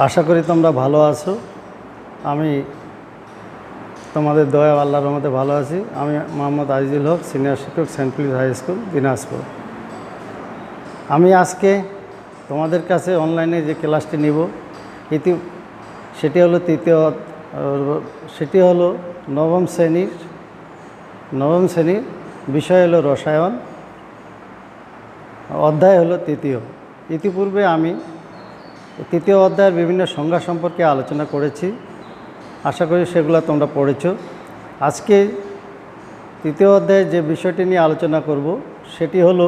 আশা করি তোমরা ভালো আছো। আমি তোমাদের দয়া আল্লাহর রহমতে ভালো আছি। আমি মোহাম্মদ আজিজুল হক, সিনিয়র শিক্ষক, Saint Philip's high school, Dinajpur. আমি আজকে তোমাদের কাছে অনলাইনে যে ক্লাসটি নিব সেটি হলো নবম শ্রেণীর বিষয় হলো রসায়ন, অধ্যায় হলো তৃতীয়। ইতিপূর্বে আমি তৃতীয় অধ্যায়ের বিভিন্ন সংজ্ঞা সম্পর্কে আলোচনা করেছি। আশা করি সেগুলো তোমরা পড়েছ। আজকে তৃতীয় অধ্যায়ে যে বিষয়টি নিয়ে আলোচনা করব সেটি হলো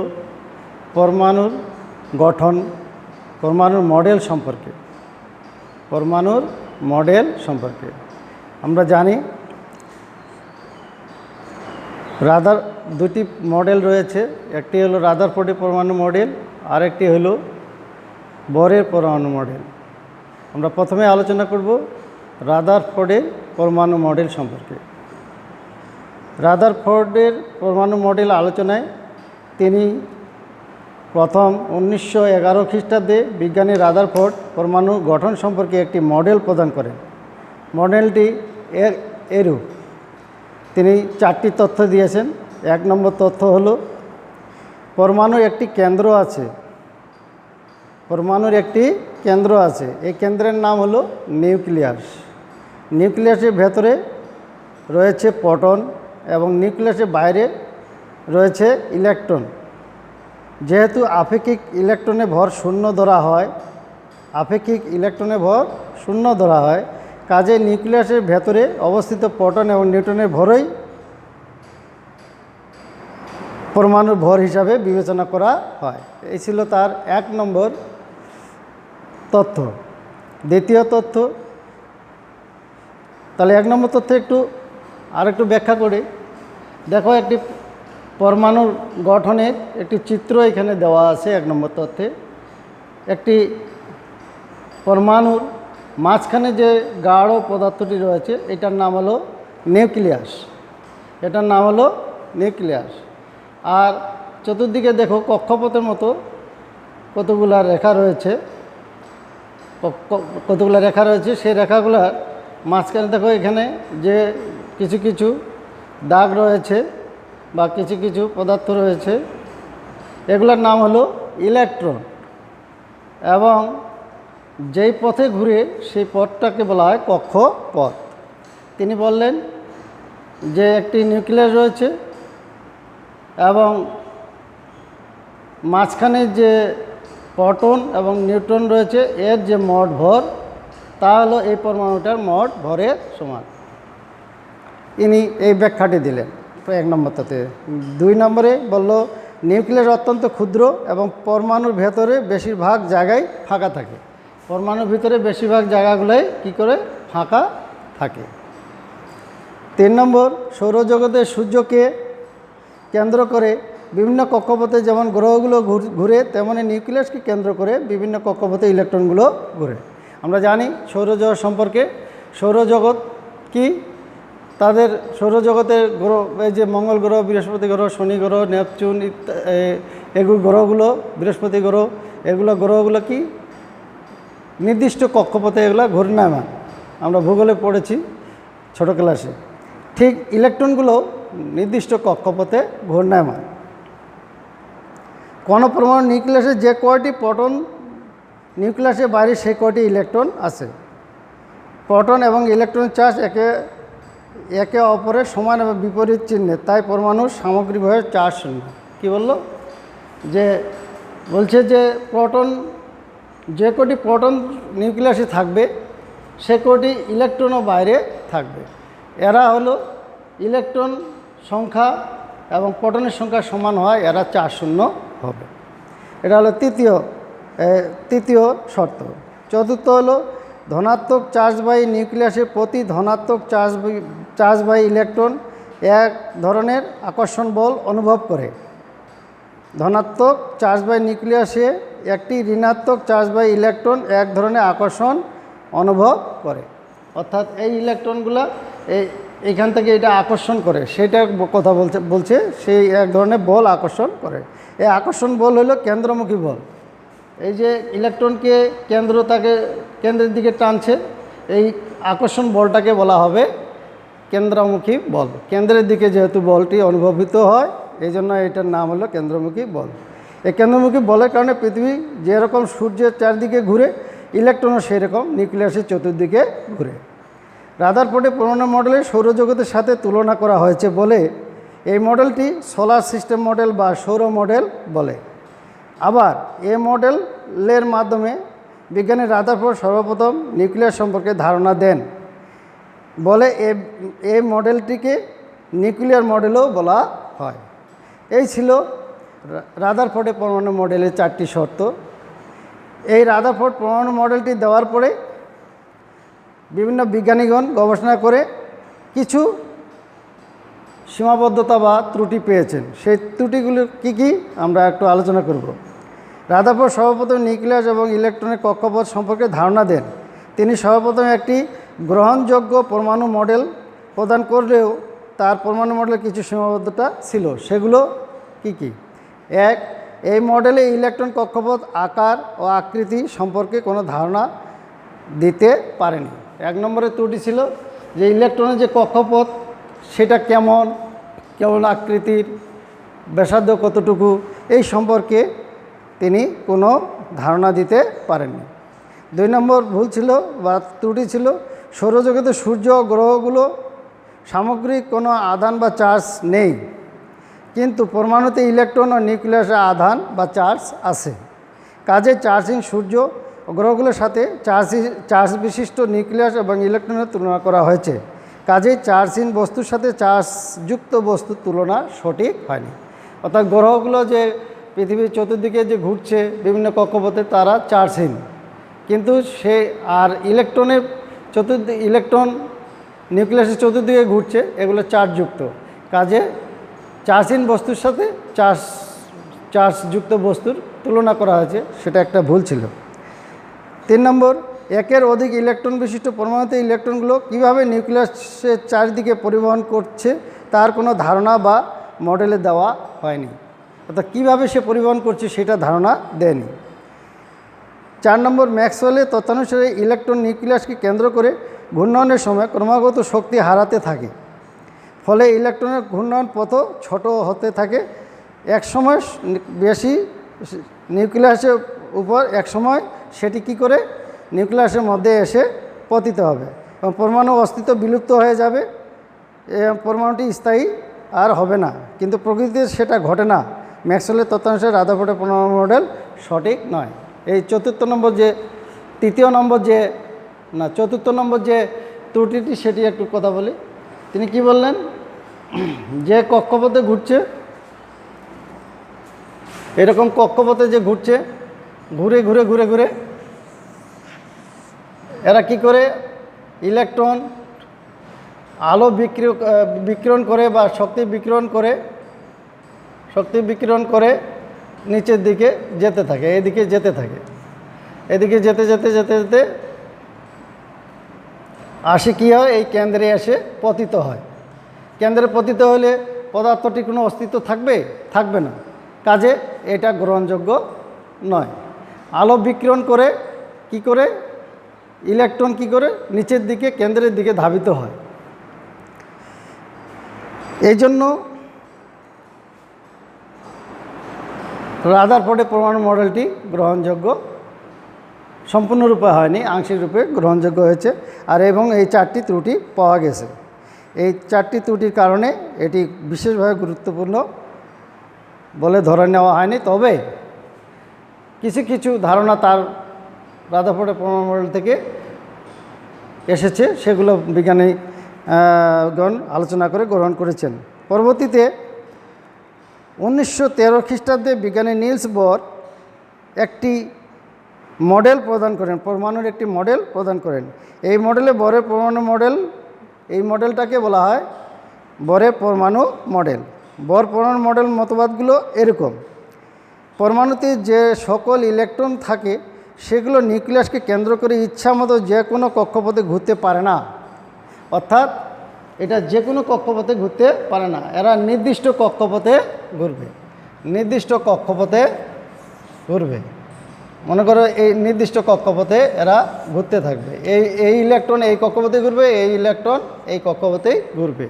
পরমাণুর গঠন, পরমাণুর মডেল সম্পর্কে। আমরা জানি দুটি মডেল রয়েছে, একটি হলো রাদারফোর্ডের পরমাণু মডেল, আরেকটি হলো বরের পরমাণু মডেল। আমরা প্রথমে আলোচনা করব রাদারফোর্ডের পরমাণু মডেল সম্পর্কে। রাদারফোর্ডের পরমাণু মডেল আলোচনায় তিনি প্রথম 1911 খ্রিস্টাব্দে বিজ্ঞানী রাদারফোর্ড পরমাণু গঠন সম্পর্কে একটি মডেল প্রদান করেন। মডেলটি এরূপ। তিনি 4টি তথ্য দিয়েছেন। 1 নম্বর তথ্য হলো পরমাণুর একটি কেন্দ্র আছে। এই কেন্দ্রের নাম হলো নিউক্লিয়াস। নিউক্লিয়াসের ভেতরে রয়েছে প্রোটন এবং নিউক্লিয়াসের বাইরে রয়েছে ইলেকট্রন। যেহেতু আপেক্ষিক ইলেকট্রনের ভর শূন্য ধরা হয়, কাজে নিউক্লিয়াসের ভেতরে অবস্থিত প্রোটন এবং নিউট্রনের ভরই পরমাণুর ভর হিসাবে বিবেচনা করা হয়। এই ছিল তার 1 নম্বর তথ্য। দ্বিতীয় তথ্য, তাহলে 1 নম্বর তথ্য আরেকটু ব্যাখ্যা করে দেখো। একটি পরমাণুর গঠনের একটি চিত্র এখানে দেওয়া আছে। 1 নম্বর তথ্যে একটি পরমাণুর মাঝখানে যে গাঢ় পদার্থটি রয়েছে এটার নাম হলো নিউক্লিয়াস। আর চতুর্দিকে দেখো কক্ষপথের মতো কতগুলা রেখা রয়েছে। সেই রেখাগুলার মাঝখানে দেখো এখানে যে কিছু দাগ রয়েছে বা কিছু পদার্থ রয়েছে, এগুলোর নাম হলো ইলেকট্রন। এবং যেই পথে ঘুরে সেই পথটাকে বলা হয় কক্ষপথ। তিনি বললেন যে একটি নিউক্লিয়াস রয়েছে এবং মাঝখানে যে প্রোটন এবং নিউট্রন রয়েছে, এর যে মোট ভর তা হলো এই পরমাণুটার মোট ভরের সমান। ইনি এই ব্যাখ্যাটি দিলেন 1 নম্বর তথ্যে। 2 নম্বরে বলল নিউক্লিয়াস অত্যন্ত ক্ষুদ্র এবং পরমাণুর ভেতরে বেশিরভাগ জায়গায় ফাঁকা থাকে। পরমাণুর ভিতরে বেশিরভাগ জায়গাগুলোই ফাঁকা থাকে। 3 নম্বর, সৌরজগতের সূর্যকে কেন্দ্র করে বিভিন্ন কক্ষপথে যেমন গ্রহগুলো ঘুরে, তেমনি নিউক্লিয়াসকে কেন্দ্র করে বিভিন্ন কক্ষপথে ইলেকট্রনগুলো ঘুরে। আমরা জানি সৌরজগৎ সম্পর্কে। সৌরজগৎ কি? তাদের সৌরজগতের গ্রহ, এই যে মঙ্গল গ্রহ, বৃহস্পতি গ্রহ, শনি গ্রহ, নেপচুন, এগুলো গ্রহগুলো, বৃহস্পতি গ্রহ, গ্রহগুলো কি নির্দিষ্ট কক্ষপথে এগুলো ঘূর্ণায়মান। আমরা ভূগোলে পড়েছি ছোট ক্লাসে। ঠিক ইলেকট্রনগুলো নির্দিষ্ট কক্ষপথে ঘূর্ণায়মান। কোন পরমাণু নিউক্লিয়াসে যে কয়টি প্রোটন, নিউক্লিয়াসের বাইরে সেই কয়টি ইলেকট্রন আছে। প্রোটন এবং ইলেকট্রন চার্জ একে অপরের সমান এবং বিপরীত চিহ্নে, তাই পরমাণুর সামগ্রিকভাবে চার্জ শূন্য। কী বললো? বলছে যে যে কটি প্রোটন নিউক্লিয়াসে থাকবে সে কটি ইলেকট্রনও বাইরে থাকবে। এরা হলো ইলেকট্রন সংখ্যা এবং প্রোটনের সংখ্যা সমান হয়, এরা চার্জ শূন্য হবে। এটা হলো তৃতীয় শর্ত। চতুর্থ হলো ধনাত্মক চার্জবাহী নিউক্লিয়াসের প্রতি ধনাত্মক চার্জবাহী ইলেকট্রন এক ধরনের আকর্ষণ বল অনুভব করে। ধনাত্মক চার্জবাহী নিউক্লিয়াসে একটি ঋণাত্মক চার্জবাহী ইলেকট্রন এক ধরনের আকর্ষণ অনুভব করে। অর্থাৎ এই ইলেকট্রনগুলো এইখান থেকে এটা আকর্ষণ করে, সেটার কথা বলছে সেই এক ধরনের বল আকর্ষণ করে। এই আকর্ষণ বল হলো কেন্দ্রমুখী বল। এই যে ইলেকট্রনকে কেন্দ্রের দিকে টানছে, এই আকর্ষণ বলটাকে বলা হবে কেন্দ্রমুখী বল। কেন্দ্রের দিকে যেহেতু বলটি অনুভবিত হয়, এই জন্য এটার নাম হলো কেন্দ্রমুখী বল। এই কেন্দ্রমুখী বলের কারণে পৃথিবী যেরকম সূর্যের চারদিকে ঘুরে, ইলেকট্রনও সেই রকম নিউক্লিয়াসের চতুর্দিকে ঘুরে। রাদারফোর্ডের পুরনো মডেলের সৌরজগতের সাথে তুলনা করা হয়েছে বলে এই মডেলটি সোলার সিস্টেম মডেল বা সৌর মডেল বলে। আবার এ মডেলের মাধ্যমে বিজ্ঞানী রাদারফোর্ড সর্বপ্রথম নিউক্লিয়াস সম্পর্কে ধারণা দেন বলে এই মডেলটিকে নিউক্লিয়ার মডেলও বলা হয়। এই ছিল রাদারফোর্ডের পরমাণু মডেলের 4টি শর্ত। এই রাদারফোর্ড পরমাণু মডেলটি দেওয়ার পরে বিভিন্ন বিজ্ঞানীগণ গবেষণা করে কিছু সীমাবদ্ধতা বা ত্রুটি পেয়েছেন। সেই ত্রুটিগুলো কি আমরা একটু আলোচনা করব। রাদারফোর্ড সর্বপ্রথম নিউক্লিয়াস এবং ইলেকট্রনের কক্ষপথ সম্পর্কে ধারণা দেন। তিনি সর্বপ্রথম একটি গ্রহণযোগ্য পরমাণু মডেল প্রদান করলেও তার পরমাণু মডেলের কিছু সীমাবদ্ধতা ছিল। সেগুলো কি? এক, এই মডেলে ইলেকট্রন কক্ষপথ আকার ও আকৃতি সম্পর্কে কোনো ধারণা দিতে পারেনি। 1 নম্বরের ত্রুটি ছিল যে ইলেকট্রনের যে কক্ষপথ সেটা কেমন আকৃতির, ব্যাসার্ধ কতটুকু, এই সম্পর্কে তিনি কোনো ধারণা দিতে পারেননি। 2 নম্বর ভুল ছিল বা ত্রুটি ছিল সৌরজগতে সূর্য ও গ্রহগুলো সামগ্রিক কোনো আধান বা চার্জ নেই, কিন্তু পরমাণুতে ইলেকট্রন ও নিউক্লিয়াসে আধান বা চার্জ আছে। কাজে চার্জিং সূর্য ও গ্রহগুলোর সাথে চার্জ বিশিষ্ট নিউক্লিয়াস এবং ইলেকট্রনের তুলনা করা হয়েছে। কাজেই চার্জহীন বস্তুর সাথে চার্জযুক্ত বস্তুর তুলনা সঠিক হয়নি। অর্থাৎ গ্রহগুলো যে পৃথিবীর চতুর্দিকে যে ঘুরছে বিভিন্ন কক্ষপথে, তারা চার্জহীন, কিন্তু আর ইলেকট্রন নিউক্লিয়াসের চতুর্দিকে ঘুরছে, এগুলো চার্জযুক্ত। কাজে চার্জহীন বস্তুর সাথে চার্জযুক্ত বস্তুর তুলনা করা হয়েছে, সেটা একটা ভুল ছিল। 3 নম্বর, একের অধিক ইলেকট্রন বিশিষ্ট পরমাণুতে ইলেকট্রনগুলো কীভাবে নিউক্লিয়াসের চারদিকে পরিবহন করছে তার কোনো ধারণা বা মডেলে দেওয়া হয়নি। অর্থাৎ কীভাবে সে পরিবহন করছে সেটা ধারণা দেয়নি। 4 নম্বর, ম্যাক্সওয়েলের তথ্যানুসারে ইলেকট্রন নিউক্লিয়াসকে কেন্দ্র করে ঘূর্ণনের সময় ক্রমাগত শক্তি হারাতে থাকে, ফলে ইলেকট্রনের ঘূর্ণন পথ ছোট হতে থাকে। এক সময় বেশি নিউক্লিয়াসের উপর, এক সময় সেটি কী করে নিউক্লিয়াসের মধ্যে এসে পতিত হবে এবং পরমাণু অস্তিত্ব বিলুপ্ত হয়ে যাবে, পরমাণুটি স্থায়ী আর হবে না। কিন্তু প্রকৃতিতে সেটা ঘটে না। ম্যাক্সওয়েলের তথ্যানুসারে রাদারফোর্ডের পরমাণু মডেল সঠিক নয়। এই চতুর্থ নম্বর যে ত্রুটিটি, সেটি একটু কথা বলি। তিনি কি বললেন, যে কক্ষপথে ঘুরছে, এরকম কক্ষপথে যে ঘুরছে, ঘুরে এরা কি করে ইলেকট্রন আলো বিকিরণ করে বা শক্তি বিকিরণ করে নিচের দিকে যেতে থাকে, এদিকে যেতে আসে কি হয়, এই কেন্দ্রে এসে পতিত হয়। কেন্দ্রে পতিত হলে পদার্থটি কোনো অস্তিত্ব থাকবে না। কাজে এটা গ্রহণযোগ্য নয়। আলো বিকিরণ করে ইলেকট্রন নিচের দিকে, কেন্দ্রের দিকে ধাবিত হয়। এই জন্য রাদারফোর্ডের পরমাণু মডেলটি গ্রহণযোগ্য সম্পূর্ণরূপে হয়নি, আংশিক রূপে গ্রহণযোগ্য হয়েছে। এবং এই 4টি ত্রুটি পাওয়া গেছে। এই 4টি ত্রুটির কারণে এটি বিশেষভাবে গুরুত্বপূর্ণ বলে ধরে নেওয়া হয়নি। তবে কিছু ধারণা তার রাদারফোর্ডের পরমাণু মডেল থেকে এসেছে, সেগুলো বিজ্ঞানীগণ আলোচনা করে গ্রহণ করেছেন। পরবর্তীতে 1913 খ্রিস্টাব্দে বিজ্ঞানী নিলস বর একটি মডেল প্রদান করেন, পরমাণুর একটি মডেল প্রদান করেন। এই মডেলে বরের পরমাণু মডেল, এই মডেলটাকে বলা হয় বরের পরমাণু মডেল। বর পরমাণু মডেল মতবাদগুলো এরকম: পরমাণুতে যে সকল ইলেকট্রন থাকে সেগুলো নিউক্লিয়াসকে কেন্দ্র করে ইচ্ছামতো যে কোনো কক্ষপথে ঘুরতে পারে না। অর্থাৎ এটা যে কোনো কক্ষপথে ঘুরতে পারে না, এরা নির্দিষ্ট কক্ষপথে ঘুরবে। মনে করো এই নির্দিষ্ট কক্ষপথে এরা ঘুরতে থাকবে, এই ইলেকট্রন এই কক্ষপথে ঘুরবে, এই ইলেকট্রন এই কক্ষপথেই ঘুরবে।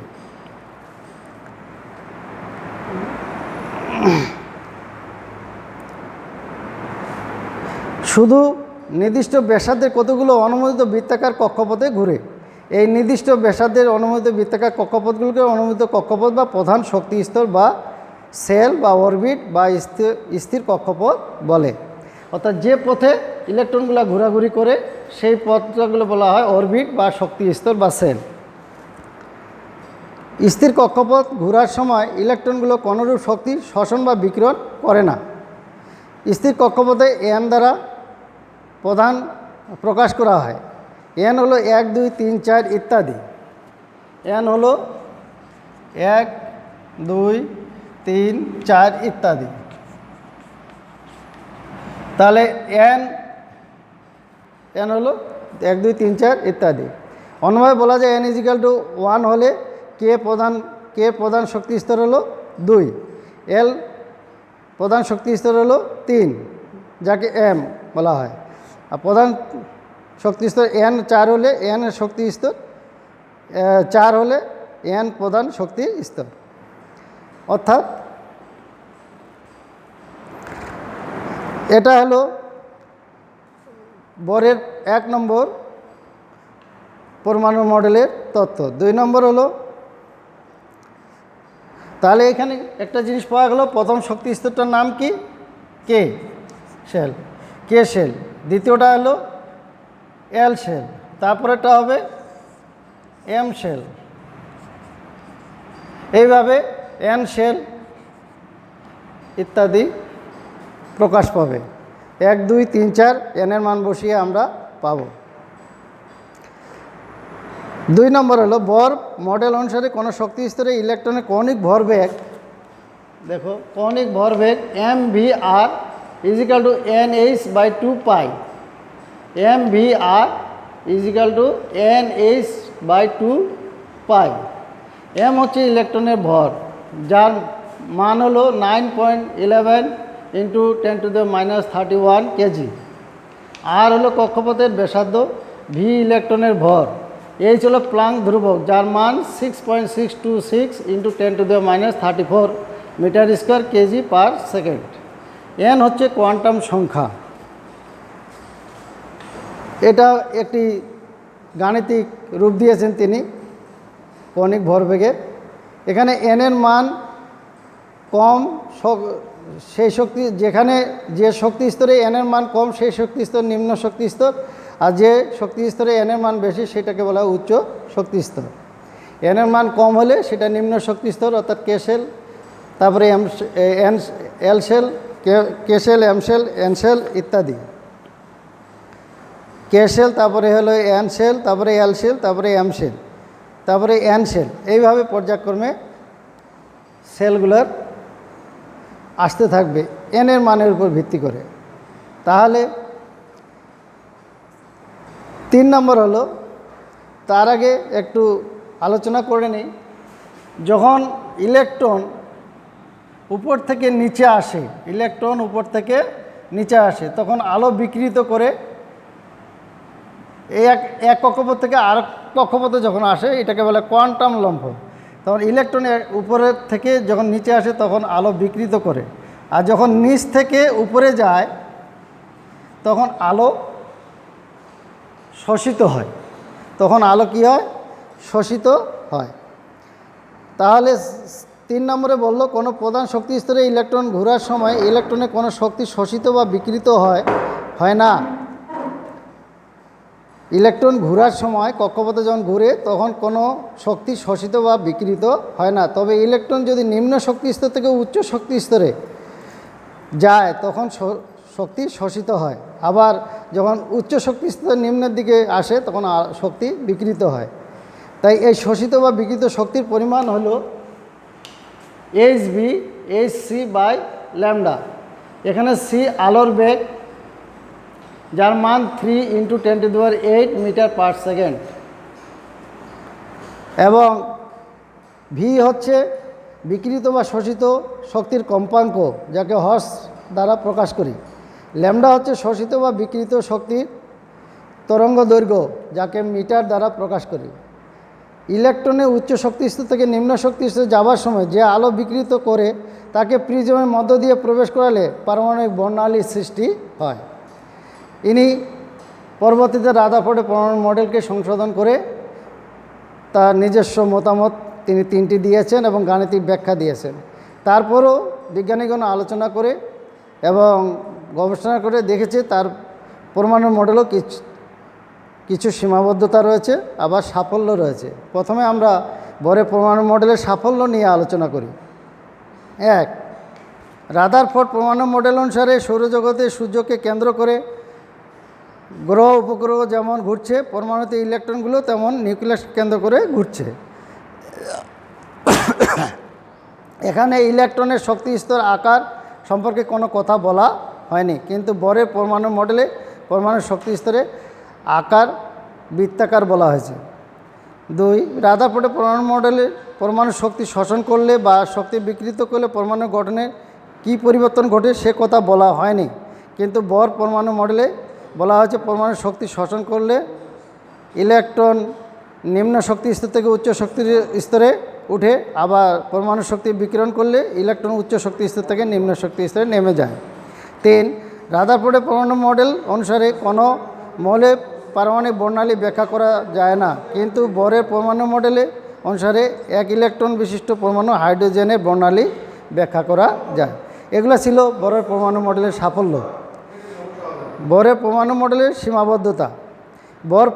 শুধু নির্দিষ্ট ব্যাসার্ধের কতগুলো অনুমোদিত বৃত্তাকার কক্ষপথে ঘুরে। এই নির্দিষ্ট ব্যাসার্ধের অনুমোদিত বৃত্তাকার কক্ষপথগুলোকে অনুমোদিত কক্ষপথ বা প্রধান শক্তি স্তর বা সেল বা অরবিট বা স্থির কক্ষপথ বলে। অর্থাৎ যে পথে ইলেকট্রনগুলো ঘোরাঘুরি করে সেই পথগুলো বলা হয় অরবিট বা শক্তি স্তর বা সেল। স্থির কক্ষপথ ঘোরার সময় ইলেকট্রনগুলো কোনরূপ শক্তি শোষণ বা বিকিরণ করে না। স্থির কক্ষপথে এন দ্বারা প্রধান প্রকাশ করা হয়। এন হলো 1, 2, 3, 4 ইত্যাদি। এন হলো 1, 2, 3, 4 ইত্যাদি। তাহলে এন হলো 1, 2, 3, 4 ইত্যাদি। অন্যভাবে বলা যায় n = 1 হলে কে প্রধান শক্তি স্তর হলো 2, এল প্রধান শক্তি স্তর হলো 3, যাকে এম বলা হয়। আর প্রধান শক্তি স্তর n 4 হলে n এর শক্তি স্তর 4 হলে n প্রধান শক্তি স্তর। অর্থাৎ এটা হলো বরের 1 নম্বর পরমাণু মডেলের তত্ত্ব। 2 নম্বর হলো, তাহলে এখানে একটা জিনিস পাওয়া গেল, প্রথম শক্তি স্তরটার নাম কি? কে শেল। দ্বিতীয়টা হলো এল শেল, তারপরেটা হবে এম শেল, এইভাবে এন শেল ইত্যাদি প্রকাশ পাবে। 1, 2, 3, 4 এনের মান বসিয়ে আমরা পাব। 2 নম্বর হলো বর মডেল অনুসারে কোনো শক্তি স্তরে ইলেকট্রনের কৌণিক ভরবেগ, দেখো কৌণিক ভরবেগ mvr = nh/2π। mvr = nh/2π। m হচ্ছে ইলেকট্রনের ভর, যার মান হলো 9.11 × 10⁻³ কেজি। আর হলো কক্ষপথের ব্যাসার্ধ, ভি ইলেকট্রনের ভর, এই হলো প্লাঙ্ক ধ্রুবক, যার মান 6.626 × 10⁻34 m² kg/s। এন হচ্ছে কোয়ান্টাম সংখ্যা, এটা একটি গাণিতিক রূপ দিয়েছেন তিনি কৌণিক ভরবেগের। এখানে এন এর মান কম, সেই শক্তি যেখানে যে শক্তি স্তরে এন এর মান কম সেই শক্তি স্তর নিম্ন শক্তি স্তর, আর যে শক্তি স্তরে এন এর মান বেশি সেটাকে বলা হয় উচ্চ শক্তি স্তর। এন এর মান কম হলে সেটা নিম্ন শক্তি স্তর, অর্থাৎ কে শেল, তারপরে L shell, K shell, M shell, N shell ইত্যাদি। কে শেল, তারপরে হলো এন শেল, তারপরে এল শেল, তারপরে এম শেল, তারপরে এন শেল, এইভাবে পর্যায়ক্রমে সেলগুলোর আসতে থাকবে এন এর মানের উপর ভিত্তি করে। তাহলে 3 নম্বর হলো, তার আগে একটু আলোচনা করে নিই। যখন ইলেকট্রন উপর থেকে নিচে আসে, তখন আলো বিকৃত করে এই এক কক্ষপথ থেকে আরেক কক্ষপথে যখন আসে এটাকে বলে কোয়ান্টাম লম্ফ। তখন ইলেকট্রন উপরের থেকে যখন নিচে আসে তখন আলো বিকৃত করে, আর যখন নিচ থেকে উপরে যায় তখন আলো শোষিত হয়। তখন আলো কী হয়? শোষিত হয়। তাহলে 3 নম্বরে বললো, কোনো প্রধান শক্তি স্তরে ইলেকট্রন ঘোরার সময় ইলেকট্রনের কোনো শক্তি শোষিত বা বিকৃত হয় না। ইলেকট্রন ঘোরার সময় কক্ষপথে যখন ঘুরে তখন কোনো শক্তি শোষিত বা বিকৃত হয় না। তবে ইলেকট্রন যদি নিম্ন শক্তি স্তর থেকে উচ্চ শক্তি স্তরে যায় তখন শক্তি শোষিত হয়। আবার যখন উচ্চ শক্তি স্তর নিম্নের দিকে আসে তখন শক্তি বিকৃত হয়। তাই এই শোষিত বা বিকৃত শক্তির পরিমাণ হলো hc/λ। এখানে c আলোর বেগ, যার মান 3 × 10⁸ m/s, এবং ভি হচ্ছে বিকৃত বা শোষিত শক্তির কম্পাঙ্ক, যাকে হর্স দ্বারা প্রকাশ করি। ল্যামডা হচ্ছে শোষিত বা বিকৃত শক্তির তরঙ্গ দৈর্ঘ্য, যাকে মিটার দ্বারা প্রকাশ করি। ইলেকট্রনের উচ্চ শক্তি স্তর থেকে নিম্ন শক্তি স্তরে যাবার সময় যে আলো বিকৃত করে তাকে প্রিজমের মধ্য দিয়ে প্রবেশ করালে পারমাণবিক বর্ণালীর সৃষ্টি হয়। ইনি পরবর্তীতে রাদারফোর্ডের পরমাণু মডেলকে সংশোধন করে তার নিজস্ব মতামত তিনি 3টি দিয়েছেন এবং গাণিতিক ব্যাখ্যা দিয়েছেন। তারপরও বিজ্ঞানীগণ আলোচনা করে এবং গবেষণা করে দেখেছে তার পরমাণু মডেলও কিছু সীমাবদ্ধতা রয়েছে, আবার সাফল্য রয়েছে। প্রথমে আমরা বরের পরমাণু মডেলের সাফল্য নিয়ে আলোচনা করি। 1, রাদারফোর্ড পরমাণু মডেল অনুসারে সৌরজগতে সূর্যকে কেন্দ্র করে গ্রহ উপগ্রহ যেমন ঘুরছে, পরমাণুতে ইলেকট্রনগুলো তেমন নিউক্লিয়াস কেন্দ্র করে ঘুরছে। এখানে ইলেকট্রনের শক্তি স্তর আকার সম্পর্কে কোনো কথা বলা হয়নি, কিন্তু বরের পরমাণু মডেলে পরমাণুর শক্তি স্তরে আকার বৃত্তাকার বলা হয়েছে। 2, রাদারফোর্ডের পরমাণু মডেলে পরমাণু শক্তি শোষণ করলে বা শক্তি বিকৃত করলে পরমাণু গঠনে কী পরিবর্তন ঘটে সে কথা বলা হয়নি, কিন্তু বর পরমাণু মডেলে বলা হয়েছে পরমাণু শক্তি শোষণ করলে ইলেকট্রন নিম্ন শক্তি স্তর থেকে উচ্চ শক্তির স্তরে উঠে, আবার পরমাণু শক্তি বিকিরণ করলে ইলেকট্রন উচ্চ শক্তি স্তর থেকে নিম্ন শক্তি স্তরে নেমে যায়। 3, রাদারফোর্ডের পরমাণু মডেল অনুসারে কোনো মৌলে পারমাণবিক বর্ণালী ব্যাখ্যা করা যায় না, কিন্তু বরের পরমাণু মডেলে অনুসারে 1 ইলেকট্রন বিশিষ্ট পরমাণু হাইড্রোজেনের বর্ণালী ব্যাখ্যা করা যায়। এগুলো ছিল বরের পরমাণু মডেলের সাফল্য। বরের পরমাণু মডেলের সীমাবদ্ধতা। বর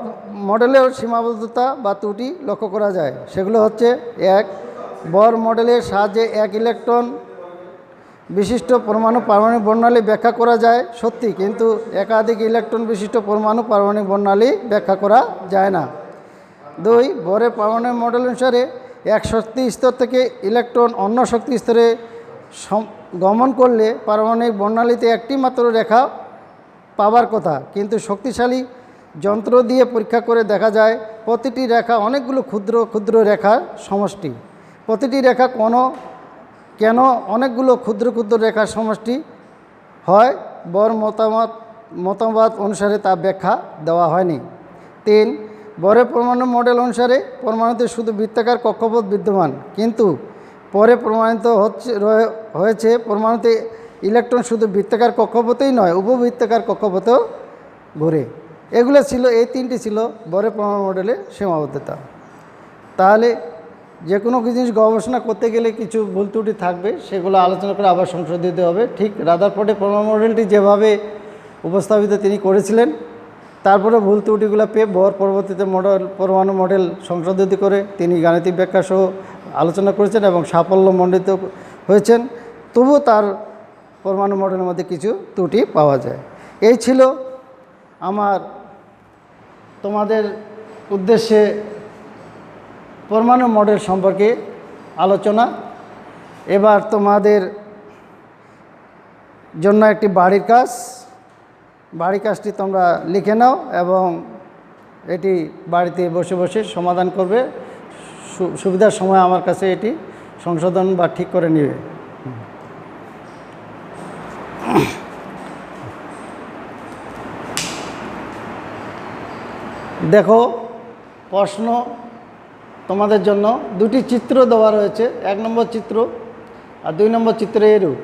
মডেলের সীমাবদ্ধতা বা ত্রুটি লক্ষ্য করা যায়। সেগুলো হচ্ছে: 1, বর মডেলের সাহায্যে 1 ইলেকট্রন বিশিষ্ট পরমাণু পারমাণবিক বর্ণালী ব্যাখ্যা করা যায় সত্যি, কিন্তু একাধিক ইলেকট্রন বিশিষ্ট পরমাণু পারমাণবিক বর্ণালী ব্যাখ্যা করা যায় না। 2, বরের পারমাণবিক মডেল অনুসারে 1 শক্তি স্তর থেকে ইলেকট্রন অন্য শক্তি স্তরে গমন করলে পারমাণবিক বর্ণালীতে একটি মাত্র রেখা পাবার কথা, কিন্তু শক্তিশালী যন্ত্র দিয়ে পরীক্ষা করে দেখা যায় প্রতিটি রেখা অনেকগুলো ক্ষুদ্র ক্ষুদ্র রেখার সমষ্টি। প্রতিটি রেখা কেন অনেকগুলো ক্ষুদ্র ক্ষুদ্র রেখার সমষ্টি হয়, বর মতামত অনুসারে তা ব্যাখ্যা দেওয়া হয়নি। 3, বরের পরমাণু মডেল অনুসারে পরমাণুতে শুধু বৃত্তাকার কক্ষপথ বিদ্যমান, কিন্তু পরে প্রমাণিত হয়েছে পরমাণুতে ইলেকট্রন শুধু বৃত্তাকার কক্ষপথেই নয়, উপবৃত্তাকার কক্ষপথেও ঘুরে। এগুলো ছিল, এই 3টি ছিল বরের পরমাণু মডেলের সীমাবদ্ধতা। তাহলে যে কোনো জিনিস গবেষণা করতে গেলে কিছু ভুল ত্রুটি থাকবে, সেগুলো আলোচনা করে আবার সংশোধিত হবে। ঠিক রাদারফোর্ডের পরমাণু মডেলটি যেভাবে উপস্থাপিত তিনি করেছিলেন, তারপরে ভুল ত্রুটিগুলো পেয়ে বর পরবর্তীতে পরমাণু মডেল সংশোধিত করে তিনি গাণিতিক ব্যাখ্যা সহ আলোচনা করেছেন এবং সাফল্যমণ্ডিত হয়েছেন। তবুও তার পরমাণু মডেলের মধ্যে কিছু ত্রুটি পাওয়া যায়। এই ছিল আমার তোমাদের উদ্দেশ্যে পরমাণু মডেল সম্পর্কে আলোচনা। এবার তোমাদের জন্য একটি বাড়ির কাজটি তোমরা লিখে নাও এবং এটি বাড়িতে বসে বসে সমাধান করবে। সুবিধার সময় আমার কাছে এটি সংশোধন বা ঠিক করে নেবে। দেখো, প্রশ্ন তোমাদের জন্য 2টি চিত্র দেওয়া রয়েছে, 1 নম্বর চিত্র আর 2 নম্বর চিত্র এরূপ।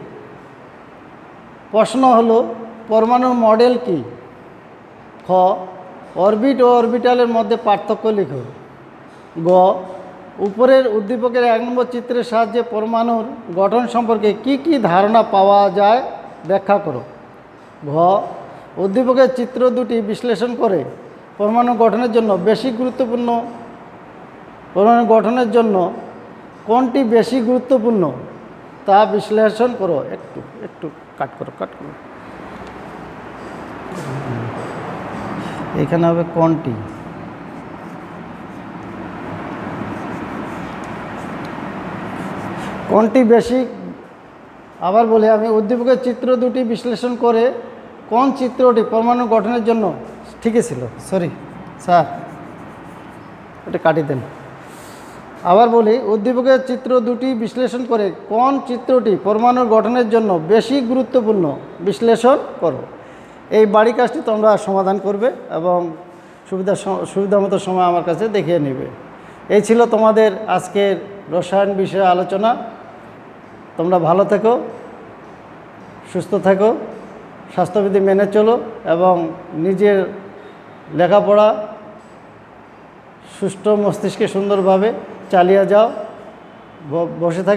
প্রশ্ন হলো, পরমাণুর মডেল কি? খ, অরবিট ও অরবিটালের মধ্যে পার্থক্য লিখো। গ, উপরের উদ্দীপকের 1 নম্বর চিত্রের সাহায্যে পরমাণুর গঠন সম্পর্কে কি কি ধারণা পাওয়া যায় ব্যাখ্যা করো। ঘ, উদ্দীপকের চিত্র দুটি বিশ্লেষণ করে পরমাণু গঠনের জন্য কোনটি বেশি গুরুত্বপূর্ণ তা বিশ্লেষণ করো। একটু কাট করো। এখানে হবে কোনটি বেশি। আবার বলি আমি, উদ্দীপকের চিত্র দুটি বিশ্লেষণ করে কোন চিত্রটি পরমাণু গঠনের জন্য ঠিকই ছিল। সরি স্যার, এটা কাটি দেন। আবার বলি, উদ্দীপকের চিত্র দুটি বিশ্লেষণ করে কোন চিত্রটি পরমাণুর গঠনের জন্য বেশি গুরুত্বপূর্ণ বিশ্লেষণ করো। এই বাড়ি কাজটি তোমরা সমাধান করবে এবং সুবিধা মতো সময় আমার কাছে দেখিয়ে নেবে। এই ছিল তোমাদের আজকের রসায়ন বিষয়ে আলোচনা। তোমরা ভালো থেকো, সুস্থ থাকো, স্বাস্থ্যবিধি মেনে চলো এবং নিজের লেখাপড়া সুষ্ঠু মস্তিষ্কে সুন্দরভাবে চালিয়ে যাও। বসে থাকো।